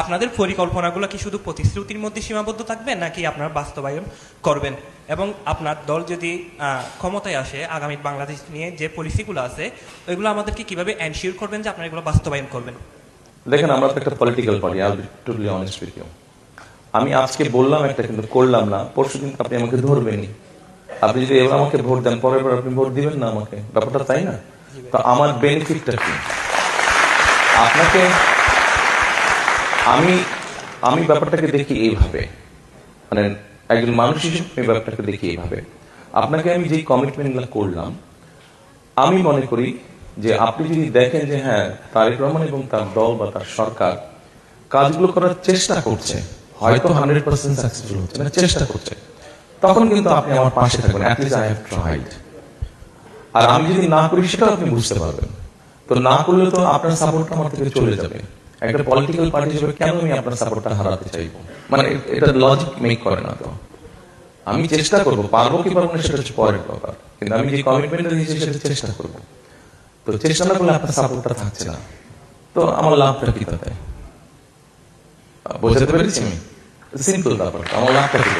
আপনাদের পরিকল্পনাগুলো কি শুধু প্রতিশ্রুতির মধ্যে সীমাবদ্ধ থাকবে নাকি আপনারা বাস্তবায়ন করবেন? এবং আপনার দল যদি ক্ষমতায় আসে, আগামী বাংলাদেশ নিয়ে যে পলিসিগুলো আছে ওইগুলো আমাদেরকে কিভাবে এনশিওর করবেন যে আপনারা এগুলো বাস্তবায়ন করবেন? দেখেন, আমরা তো একটা political party, I will be totally honest with you. আমি আজকে বললাম একটা, কিন্তু করলাম না। পরশু কিন্তু আপনি আমাকে ধরবেনই। আপনি যদি এবার আমাকে ভোট দেন, পরের বার আপনি ভোট দিবেন না আমাকে, ব্যাপারটা তাই না? তো আমার বেনিফিটটা কি? আপনাকে আমি আমি ব্যাপারটাকে দেখি এইভাবে, মানে একজন মানুষ হিসেবে আমি ব্যাপারটাকে দেখি এইভাবে। আপনাকে আমি যে কমিটমেন্টগুলো করলাম, আমি মনে করি যে আপনি যদি দেখেন যে হ্যাঁ, তারেক রহমান এবং তার দল বা তার সরকার কাজগুলো করার চেষ্টা করছে, হয়তো 100% সাকসেসফুল হচ্ছে না, চেষ্টা করছে, তখন কিন্তু আপনি আমার পাশে থাকবেন। At least I have tried. আর আমি যদি না করি সেটাও আপনি বুঝতে পারবেন। তো না করলে তো আপনার সাপোর্টটা আমার থেকে চলে যাবে। একটা পলিটিক্যাল পার্টি হিসেবে কেন আমি আপনার সাপোর্টটা হারাতে চাইবো? মানে এটা লজিক মেক করে না। তো আমি চেষ্টা করবো, পারবো কি পারবো না সেটা হচ্ছে পরের কথা, কিন্তু আমি যে কমিটমেন্টটা দিয়েছি সেটা চেষ্টা করবো। তো চেষ্টা না করলে আপনার সাপোর্টটা থাকছে না, তো আমার লাভটা কি তাতে? বোঝাতে পেরেছি আমি? সিম্পল ব্যাপার, আমার লাভটা কি?